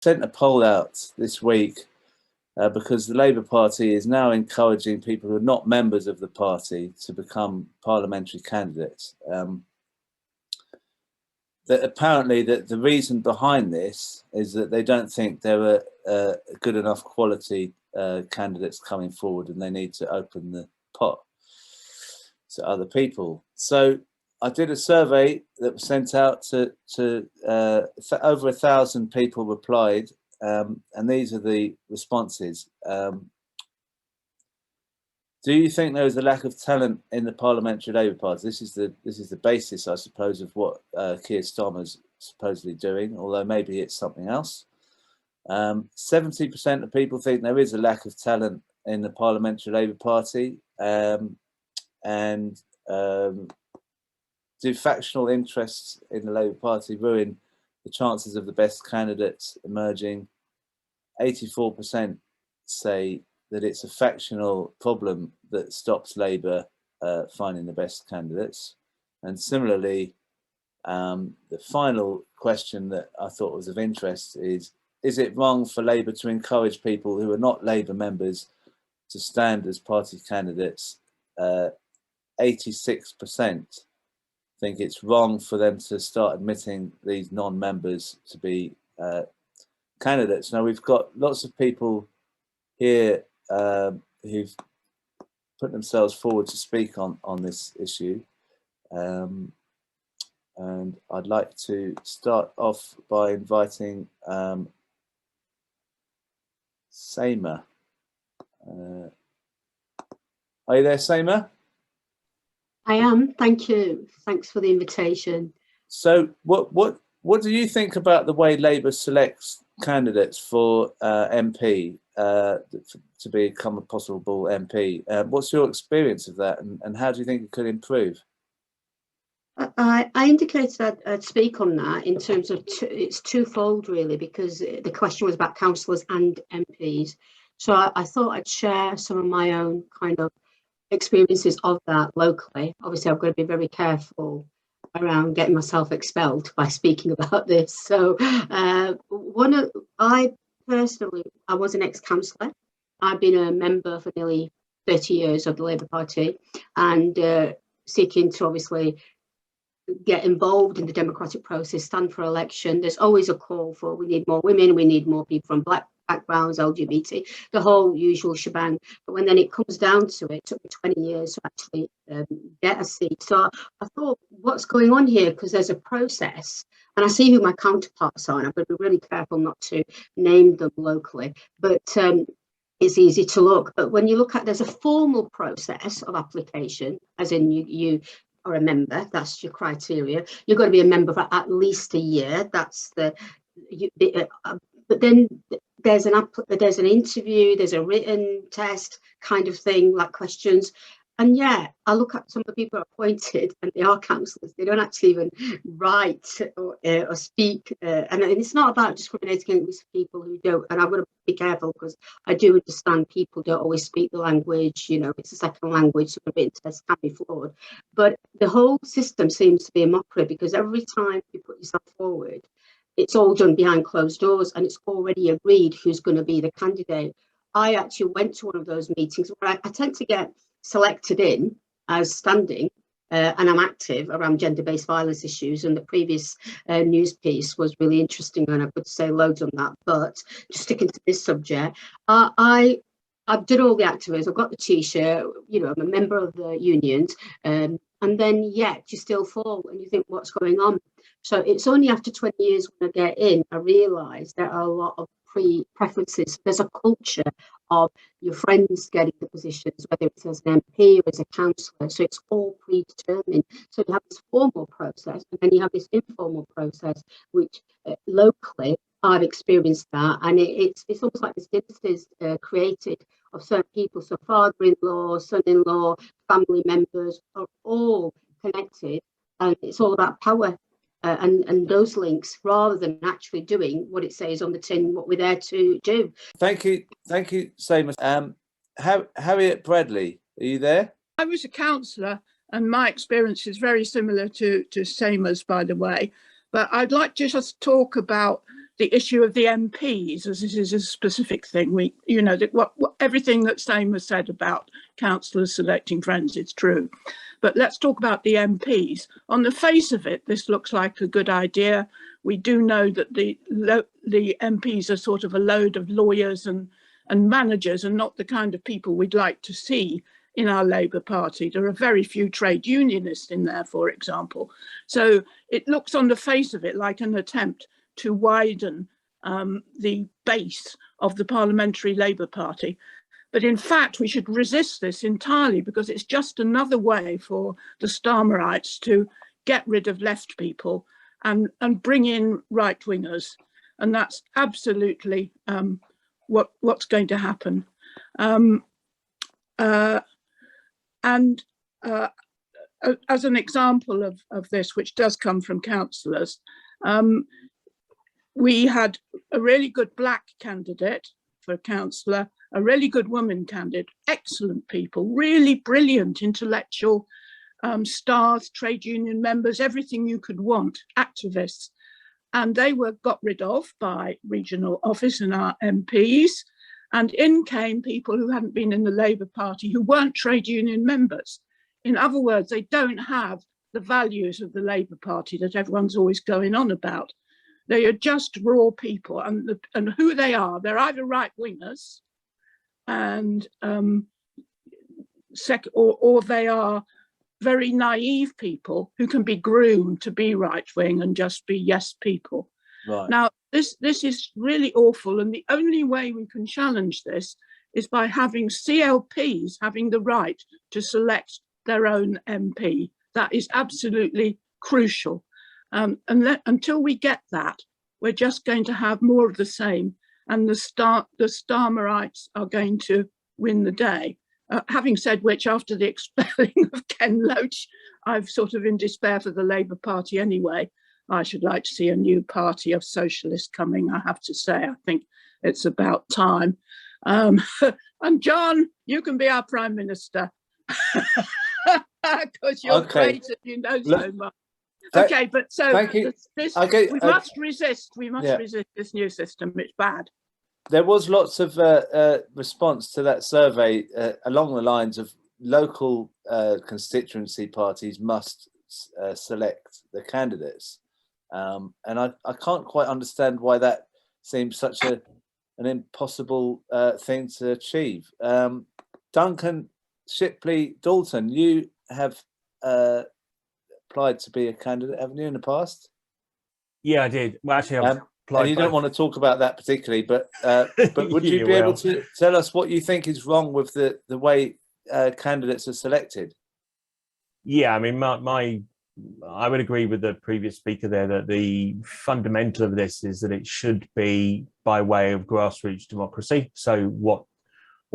sent a poll out this week because the Labour Party is now encouraging people who are not members of the party to become parliamentary candidates. That apparently the reason behind this is that they don't think there are good enough quality candidates coming forward, and they need to open the pot to other people. So I did a survey that was sent out to over 1,000 people replied, and these are the responses. Do you think there is a lack of talent in the parliamentary Labour Party? This is the basis, I suppose, of what Keir Starmer's supposedly doing, although maybe it's something else. 70% of people think there is a lack of talent in the parliamentary Labour Party, and do factional interests in the Labour Party ruin the chances of the best candidates emerging? 84% say that it's a factional problem that stops Labour finding the best candidates. And similarly, the final question that I thought was of interest is it wrong for Labour to encourage people who are not Labour members to stand as party candidates? 86% think it's wrong for them to start admitting these non-members to be candidates. Now, we've got lots of people here who've put themselves forward to speak on this issue. And I'd like to start off by inviting Seymour. Are you there, Seymour? I am, thank you. Thanks for the invitation. So what do you think about the way Labour selects candidates for MP to become a possible MP? What's your experience of that, and how do you think it could improve? I indicated I'd speak on that in terms of it's twofold really, because the question was about councillors and MPs. So I thought I'd share some of my own kind of experiences of that locally. Obviously, I've got to be very careful around getting myself expelled by speaking about this. So I was an ex-councillor. I've been a member for nearly 30 years of the Labour Party, and seeking to obviously get involved in the democratic process, stand for election. There's always a call for, we need more women, we need more people from black backgrounds, LGBT, the whole usual shebang. But when then it comes down to it, took me 20 years to actually get a seat. So I thought, what's going on here? Because there's a process, and I see who my counterparts are, and I'm going to be really careful not to name them locally, but it's easy to look. But when you look at, there's a formal process of application, as in you are a member, that's your criteria. You've got to be a member for at least a year. That's but then there's an interview, there's a written test kind of thing, like questions. And yeah, I look at some of the people who are appointed, and they are councillors. They don't actually even write or speak. And it's not about discriminating against people who don't. And I'm going to be careful, because I do understand people don't always speak the language. You know, it's a second language, so a written test can be flawed. But the whole system seems to be a mockery, because every time you put yourself forward, it's all done behind closed doors, and it's already agreed who's going to be the candidate. I actually went to one of those meetings where I tend to get selected in as standing, and I'm active around gender-based violence issues, and the previous news piece was really interesting, and I could say loads on that, but just sticking to this subject, I've done all the activities. I've got the t-shirt, you know, I'm a member of the unions, and then yet you still fall, and you think, what's going on? So it's only after 20 years when I get in, I realise there are a lot of preferences. There's a culture of your friends getting the positions, whether it's as an MP or as a councillor. So it's all predetermined. So you have this formal process, and then you have this informal process, which locally I've experienced that, and it's almost like this dynasty is created of certain people. So father-in-law, son-in-law, family members are all connected, and it's all about power. And those links, rather than actually doing what it says on the tin, what we're there to do. Thank you, Saima. Harriet Bradley, are you there? I was a councillor, and my experience is very similar to Seymour's, by the way. But I'd like to just talk about the issue of the MPs, as this is a specific thing. We, you know, that everything that Seymour said about councillors selecting friends, it's true. But let's talk about the MPs. On the face of it, this looks like a good idea. We do know that the MPs are sort of a load of lawyers and managers, and not the kind of people we'd like to see in our Labour Party. There are very few trade unionists in there, for example. So it looks on the face of it like an attempt to widen the base of the Parliamentary Labour Party. But in fact, we should resist this entirely, because it's just another way for the Starmerites to get rid of left people and bring in right-wingers. And that's absolutely what's going to happen. As an example of this, which does come from councillors, we had a really good black candidate for councillor, a really good woman candidate, excellent people, really brilliant intellectual stars, trade union members, everything you could want, activists. And they were got rid of by regional office and our MPs. And in came people who hadn't been in the Labour Party, who weren't trade union members. In other words, they don't have the values of the Labour Party that everyone's always going on about. They are just raw people, and who they are, they're either right-wingers, and or they are very naive people who can be groomed to be right-wing and just be yes people. Right. Now, this is really awful, and the only way we can challenge this is by having CLPs having the right to select their own MP. That is absolutely crucial. Until we get that, we're just going to have more of the same, and the Starmerites are going to win the day. Having said which, after the expelling of Ken Loach, I've sort of in despair for the Labour Party anyway. I should like to see a new party of socialists coming, I have to say. I think it's about time. And John, you can be our Prime Minister. Because you're great and you know so much. Okay, but so we must resist. We must resist this new system. It's bad. There was lots of response to that survey along the lines of local constituency parties must select the candidates, and I can't quite understand why that seems such an impossible thing to achieve. Duncan, Shipley, Dalton, you have applied to be a candidate, haven't you, in the past? Yeah, I did. Well, actually, I've applied. And you don't want to talk about that particularly, but would you be able to tell us what you think is wrong with the way candidates are selected? Yeah, I mean, I would agree with the previous speaker there that the fundamental of this is that it should be by way of grassroots democracy. So what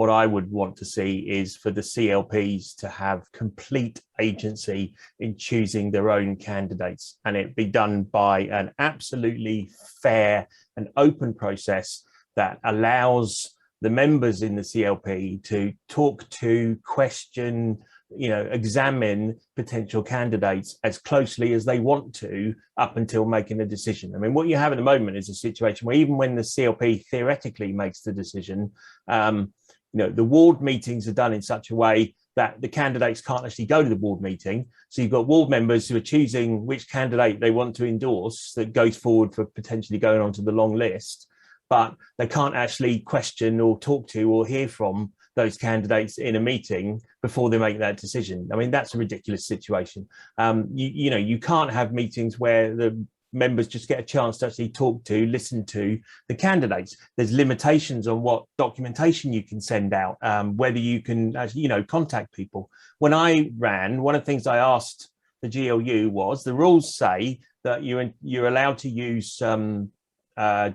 I would want to see is for the CLPs to have complete agency in choosing their own candidates, and it be done by an absolutely fair and open process that allows the members in the CLP to talk to, question, examine potential candidates as closely as they want to up until making a decision. I mean, what you have at the moment is a situation where even when the CLP theoretically makes the decision, the ward meetings are done in such a way that the candidates can't actually go to the ward meeting. So you've got ward members who are choosing which candidate they want to endorse that goes forward for potentially going onto the long list, but they can't actually question or talk to or hear from those candidates in a meeting before they make that decision. I mean, that's a ridiculous situation. You can't have meetings where the members just get a chance to actually talk to, listen to the candidates. There's limitations on what documentation you can send out, whether you can actually, contact people. When I ran, one of the things I asked the GLU was, the rules say that you're allowed to use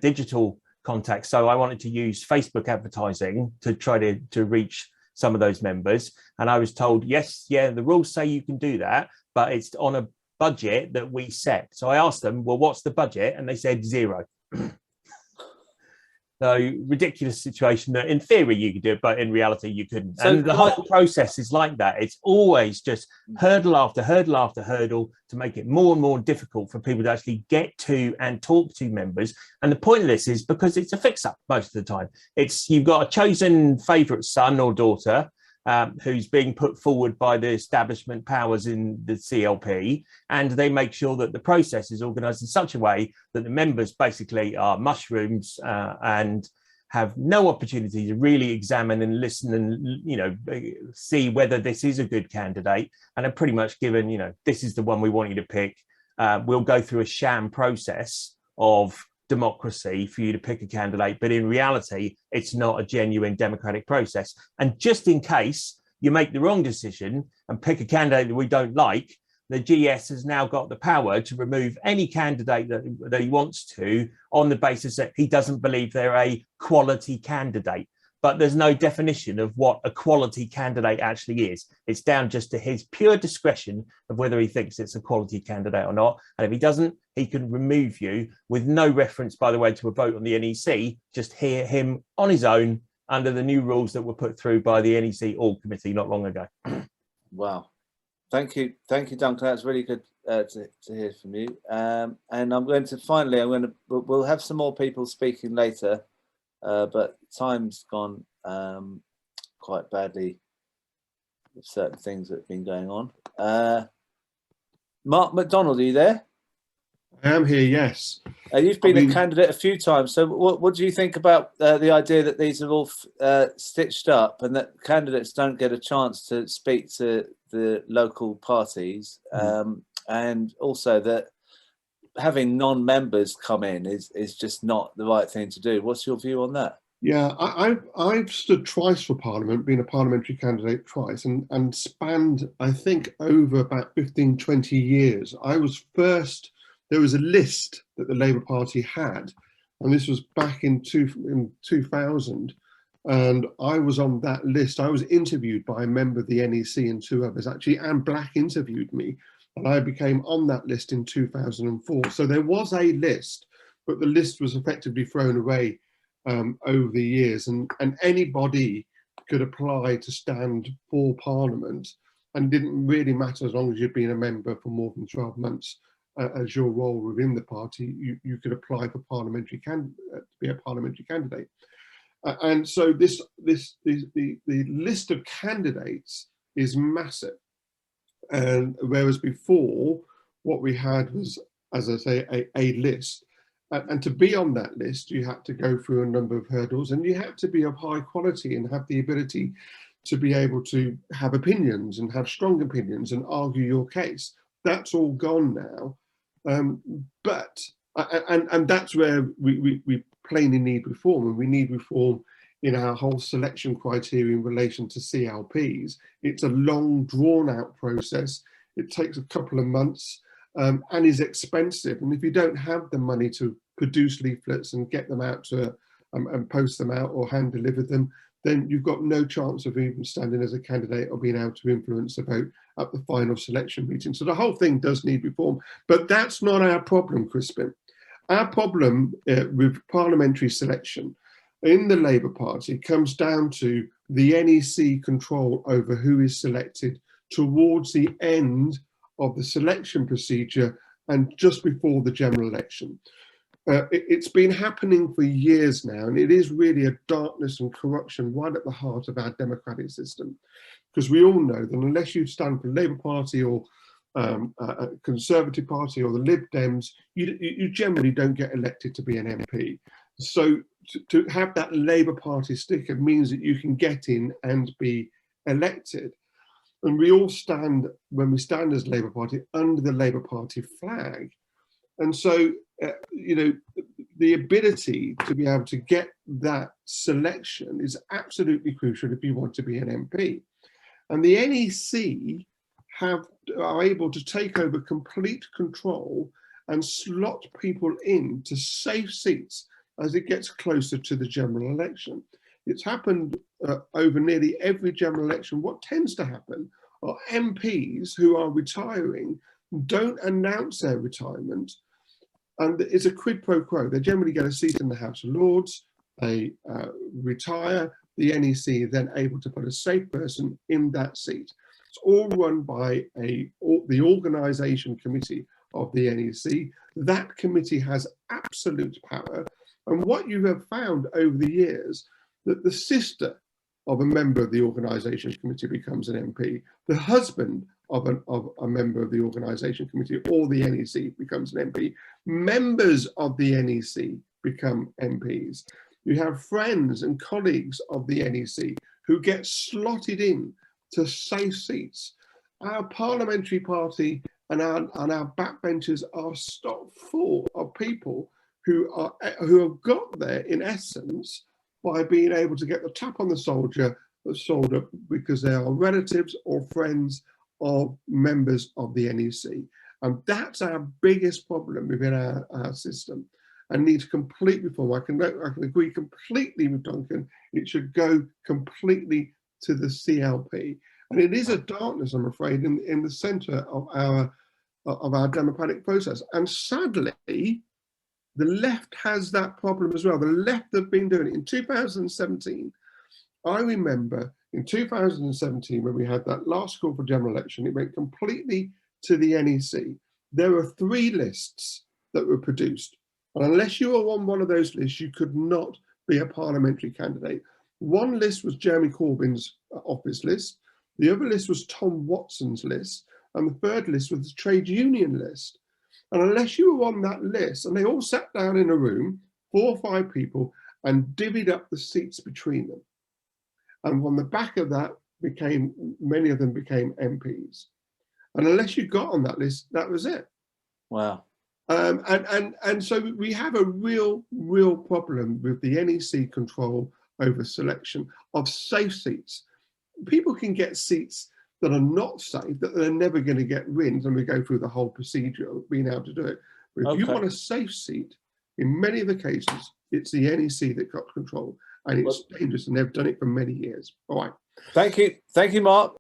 digital contacts. So I wanted to use Facebook advertising to try to reach some of those members. And I was told, the rules say you can do that, but it's on a budget that we set. So I asked them, well, what's the budget? And they said 0. So ridiculous situation that in theory you could do it, but in reality you couldn't. So and the whole process is like that. It's always just hurdle after hurdle after hurdle to make it more and more difficult for people to actually get to and talk to members. And the point of this is because it's a fix-up most of the time. It's you've got a chosen favourite son or daughter who's being put forward by the establishment powers in the CLP, and they make sure that the process is organised in such a way that the members basically are mushrooms and have no opportunity to really examine and listen and see whether this is a good candidate, and are pretty much given, this is the one we want you to pick. We'll go through a sham process of democracy for you to pick a candidate, but in reality it's not a genuine democratic process. And just in case you make the wrong decision and pick a candidate that we don't like, the GS has now got the power to remove any candidate that he wants to on the basis that he doesn't believe they're a quality candidate. But there's no definition of what a quality candidate actually is. It's down just to his pure discretion of whether he thinks it's a quality candidate or not. And if he doesn't, he can remove you with no reference, by the way, to a vote on the NEC. Just hear him on his own under the new rules that were put through by the NEC All Committee not long ago. Wow. Thank you, Duncan. That's really good to hear from you. And I'm going to we'll have some more people speaking later. But time's gone quite badly with certain things that have been going on. Mark McDonald, are you there? I am here, yes. You've been a candidate a few times. So what do you think about the idea that these are all stitched up and that candidates don't get a chance to speak to the local parties, and also that having non-members come in is just not the right thing to do? What's your view on that? Yeah, I've stood twice for Parliament, been a parliamentary candidate twice, and spanned, I think, over about 15, 20 years. I was first, there was a list that the Labour Party had, and this was back in 2000, and I was on that list. I was interviewed by a member of the NEC and two others. Actually, Anne Black interviewed me, and I became on that list in 2004. So there was a list, but the list was effectively thrown away over the years, and anybody could apply to stand for Parliament, and it didn't really matter as long as you'd been a member for more than 12 months as your role within the party, you could apply for to be a parliamentary candidate. And so the list of candidates is massive. And whereas before, what we had was, as I say, a list. And to be on that list, you had to go through a number of hurdles, and you had to be of high quality and have the ability to be able to have opinions and have strong opinions and argue your case. That's all gone now. But that's where we plainly need reform, and we need reform in our whole selection criteria in relation to CLPs. It's a long, drawn-out process. It takes a couple of months and is expensive. And if you don't have the money to produce leaflets and get them out to and post them out or hand deliver them, then you've got no chance of even standing as a candidate or being able to influence the vote at the final selection meeting. So the whole thing does need reform, but that's not our problem, Crispin. Our problem with parliamentary selection in the Labour Party comes down to the NEC control over who is selected towards the end of the selection procedure and just before the general election. It's been happening for years now, and it is really a darkness and corruption right at the heart of our democratic system. Because we all know that unless you stand for the Labour Party or a Conservative Party or the Lib Dems, you generally don't get elected to be an MP. So to have that Labour Party sticker means that you can get in and be elected. And we all stand, when we stand as Labour Party, under the Labour Party flag. And so, the ability to be able to get that selection is absolutely crucial if you want to be an MP. And the NEC are able to take over complete control and slot people into safe seats as it gets closer to the general election. It's happened over nearly every general election. What tends to happen are MPs who are retiring don't announce their retirement, and it's a quid pro quo. They generally get a seat in the House of Lords, they retire, the NEC is then able to put a safe person in that seat. It's all run by the organisation committee of the NEC. That committee has absolute power. And what you have found over the years, that the sister of a member of the organisation committee becomes an MP, the husband of a member of the organisation committee or the NEC becomes an MP, members of the NEC become MPs. You have friends and colleagues of the NEC who get slotted in to safe seats. Our parliamentary party and our backbenchers are stock full of people who have got there in essence by being able to get the tap on the shoulder because they are relatives or friends of members of the NEC. And that's our biggest problem within our system and needs complete reform. I can agree completely with Duncan. It should go completely to the CLP. And it is a darkness, I'm afraid, in the centre of our democratic process. And sadly, the left has that problem as well. The left have been doing it. In 2017, I remember in 2017, when we had that last call for general election, it went completely to the NEC. There were 3 lists that were produced. And unless you were on one of those lists, you could not be a parliamentary candidate. One list was Jeremy Corbyn's office list. The other list was Tom Watson's list. And the third list was the trade union list. And unless you were on that list, and they all sat down in a room, 4 or 5 people, and divvied up the seats between them. And on the back of that, many of them became MPs. And unless you got on that list, that was it. Wow. And so we have a real problem with the NEC control over selection of safe seats. People can get seats that are not safe, that they're never going to get wins, and we go through the whole procedure of being able to do it. But if you want a safe seat, in many of the cases, it's the NEC that got control, and it's dangerous, and they've done it for many years. All right. Thank you, Mark.